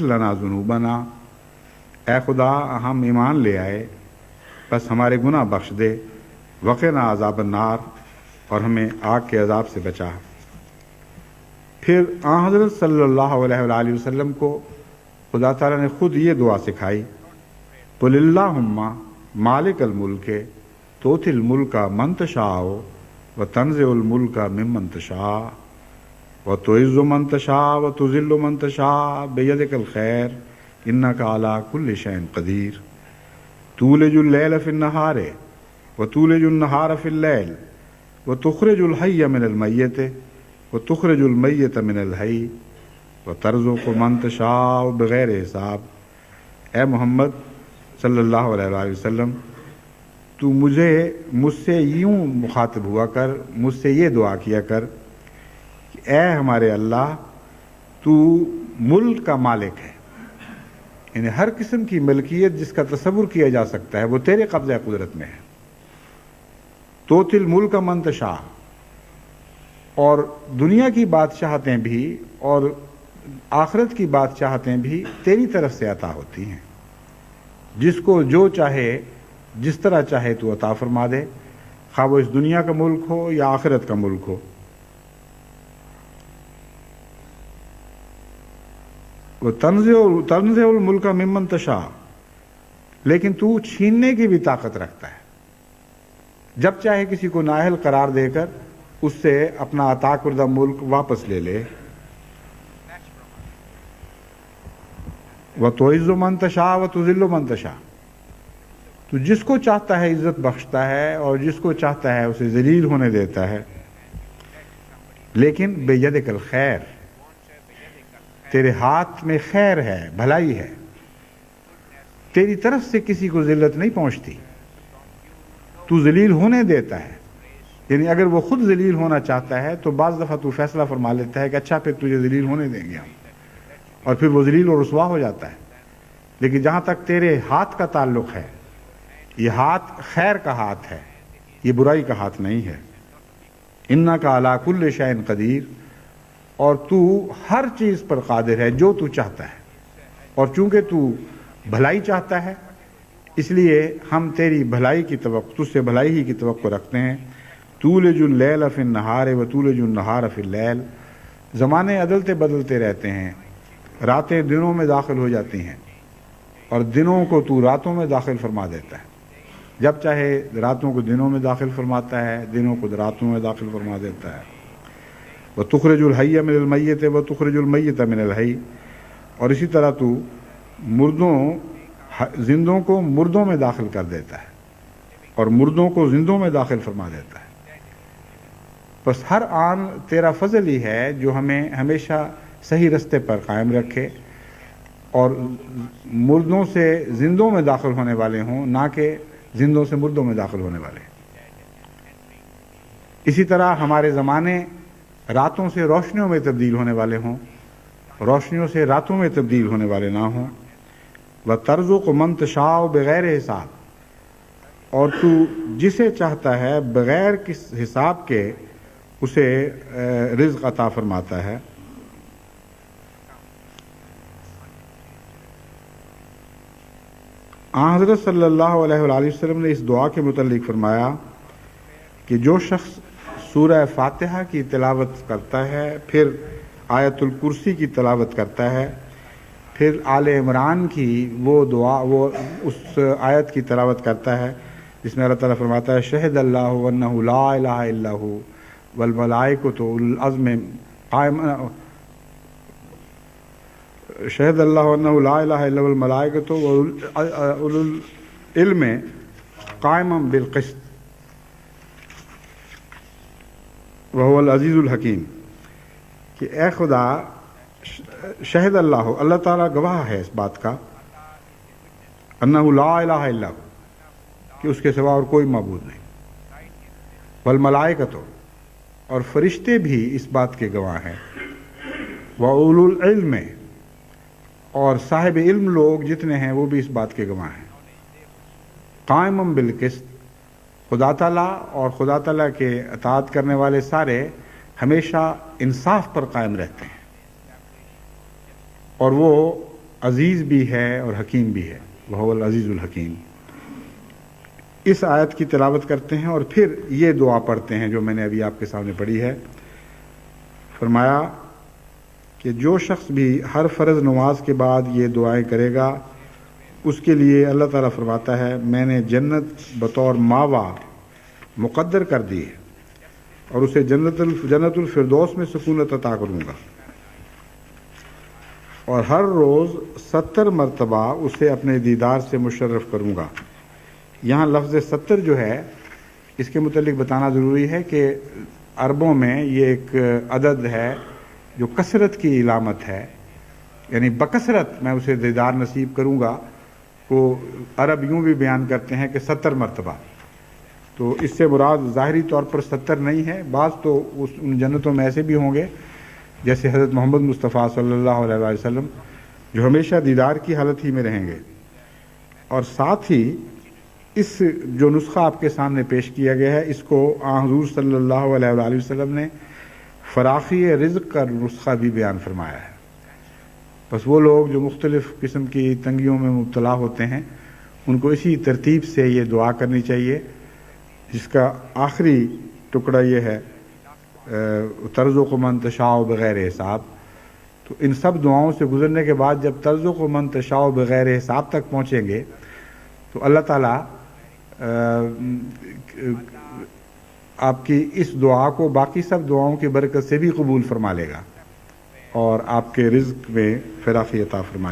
لنا ذنوبنا، اے خدا ہم ایمان لے آئے بس ہمارے گناہ بخش دے، وقنا عذاب النار، اور ہمیں آگ کے عذاب سے بچا۔ پھر آن حضرت صلی اللہ علیہ وآلہ وسلم کو خدا تعالیٰ نے خود یہ دعا سکھائی، قل اللہم مالک الملک تؤتی الملک من تشاء وتنزع الملک ممن تشاء وتعز من تشاء وتذل من تشاء بیدک الخیر انک علی کل شیء قدیر، تولج اللیل فی النہار وتولج النہار فی اللیل وتخرج الحی من المیت وتخرج المیت من الحی وترزق من تشاء بغیر حساب۔ اے محمد صلی اللہ علیہ وآلہ وسلم، تو مجھ سے یوں مخاطب ہوا کر، مجھ سے یہ دعا کیا کر کہ اے ہمارے اللہ، تو ملک کا مالک ہے، یعنی ہر قسم کی ملکیت جس کا تصور کیا جا سکتا ہے وہ تیرے قبضہ قدرت میں ہے۔ تؤتی الملک من تشاء، اور دنیا کی بادشاہتیں بھی اور آخرت کی بادشاہتیں بھی تیری طرف سے عطا ہوتی ہیں، جس کو جو چاہے جس طرح چاہے تو عطا فرما دے، خواہ وہ اس دنیا کا ملک ہو یا آخرت کا ملک ہو۔ وہ تنزع الملک ممن تشاء، لیکن تو چھیننے کی بھی طاقت رکھتا ہے، جب چاہے کسی کو نااہل قرار دے کر اس سے اپنا عطا کردہ ملک واپس لے لے۔ وتعز من تشاء وتذل من تشاء، تو جس کو چاہتا ہے عزت بخشتا ہے اور جس کو چاہتا ہے اسے ذلیل ہونے دیتا ہے، لیکن بیدک الخیر، تیرے ہاتھ میں خیر ہے، بھلائی ہے، تیری طرف سے کسی کو ذلت نہیں پہنچتی، تو ذلیل ہونے دیتا ہے۔ یعنی اگر وہ خود ذلیل ہونا چاہتا ہے تو بعض دفعہ تو فیصلہ فرما لیتا ہے کہ اچھا پھر تجھے ذلیل ہونے دیں گے ہم، اور پھر وہ ذلیل اور رسوا ہو جاتا ہے۔ لیکن جہاں تک تیرے ہاتھ کا تعلق ہے، یہ ہاتھ خیر کا ہاتھ ہے، یہ برائی کا ہاتھ نہیں ہے۔ انک علی کل شیء قدیر، اور تو ہر چیز پر قادر ہے جو تو چاہتا ہے، اور چونکہ تو بھلائی چاہتا ہے اس لیے ہم تیری بھلائی کی توقع، تجھ سے بھلائی ہی کی توقع رکھتے ہیں۔ تولج اللیل فی النہار وتولج النہار فی اللیل، زمانے عدلتے بدلتے رہتے ہیں، راتیں دنوں میں داخل ہو جاتی ہیں اور دنوں کو تو راتوں میں داخل فرما دیتا ہے، جب چاہے راتوں کو دنوں میں داخل فرماتا ہے، دنوں کو راتوں میں داخل فرما دیتا ہے۔ وتخرج الحی من المیت وتخرج المیت من الحی، اور اسی طرح تو زندوں کو مردوں میں داخل کر دیتا ہے اور مردوں کو زندوں میں داخل فرما دیتا ہے۔ بس ہر آن تیرا فضل ہی ہے جو ہمیں ہمیشہ صحیح رستے پر قائم رکھے اور مردوں سے زندوں میں داخل ہونے والے ہوں، نہ کہ زندوں سے مردوں میں داخل ہونے والے۔ اسی طرح ہمارے زمانے راتوں سے روشنیوں میں تبدیل ہونے والے ہوں، روشنیوں سے راتوں میں تبدیل ہونے والے نہ ہوں۔ وَتَرْزُقُ مَن تَشَاءُ بغیر حساب، اور تو جسے چاہتا ہے بغیر کس حساب کے اسے رزق عطا فرماتا ہے۔ حضرت صلی اللہ علیہ وآلہ وسلم نے اس دعا کے متعلق فرمایا کہ جو شخص سورہ فاتحہ کی تلاوت کرتا ہے، پھر آیت الکرسی کی تلاوت کرتا ہے، پھر آل عمران کی وہ دعا، وہ اس آیت کی تلاوت کرتا ہے جس میں اللہ تعالیٰ فرماتا ہے شہد اللہ انہ لا الہ الا ہو والملائکۃ اولو العزم قائما، شہد اللہ انہ لا الہ الا والملائکۃ اولو العلم قائما بالقسط وہو العزیز الحکیم، کہ اے خدا، شہد اللہ، اللہ تعالیٰ گواہ ہے اس بات کا، انہ لا الہ الا ہو، کہ اس کے سوا اور کوئی معبود نہیں، والملائکۃ، اور فرشتے بھی اس بات کے گواہ ہیں، وَأُولُو الْعِلْمِ، اور صاحب علم لوگ جتنے ہیں وہ بھی اس بات کے گواہ ہیں، قائمًا بالقسط، خدا تعالیٰ اور خدا تعالیٰ کے اطاعت کرنے والے سارے ہمیشہ انصاف پر قائم رہتے ہیں، اور وہ عزیز بھی ہے اور حکیم بھی ہے، وہو العزیز الحکیم۔ اس آیت کی تلاوت کرتے ہیں اور پھر یہ دعا پڑھتے ہیں جو میں نے ابھی آپ کے سامنے پڑھی ہے۔ فرمایا کہ جو شخص بھی ہر فرض نماز کے بعد یہ دعائیں کرے گا اس کے لیے اللہ تعالیٰ فرماتا ہے میں نے جنت بطور ماوا مقدر کر دی ہے اور اسے جنت الفردوس میں سکونت عطا کروں گا، اور ہر روز 70 مرتبہ اسے اپنے دیدار سے مشرف کروں گا۔ یہاں لفظ 70 جو ہے اس کے متعلق بتانا ضروری ہے کہ عربوں میں یہ ایک عدد ہے جو کثرت کی علامت ہے، یعنی بکثرت میں اسے دیدار نصیب کروں گا، کو عرب یوں بھی بیان کرتے ہیں کہ 70 مرتبہ۔ تو اس سے مراد ظاہری طور پر 70 نہیں ہے، بعض تو ان جنتوں میں ایسے بھی ہوں گے جیسے حضرت محمد مصطفیٰ صلی اللہ علیہ وسلم جو ہمیشہ دیدار کی حالت ہی میں رہیں گے۔ اور ساتھ ہی اس جو نسخہ آپ کے سامنے پیش کیا گیا ہے اس کو حضور صلی اللہ علیہ وآلہ وسلم نے فراخی رزق کا نسخہ بھی بیان فرمایا ہے۔ بس وہ لوگ جو مختلف قسم کی تنگیوں میں مبتلا ہوتے ہیں ان کو اسی ترتیب سے یہ دعا کرنی چاہیے، جس کا آخری ٹکڑا یہ ہے ترزق من تشاء بغیر حساب۔ تو ان سب دعاؤں سے گزرنے کے بعد جب ترزق من تشاء بغیر حساب تک پہنچیں گے تو اللہ تعالیٰ آپ کی اس دعا کو باقی سب دعاؤں کی برکت سے بھی قبول فرما لے گا اور آپ کے رزق میں فراخی عطا فرمائے گا۔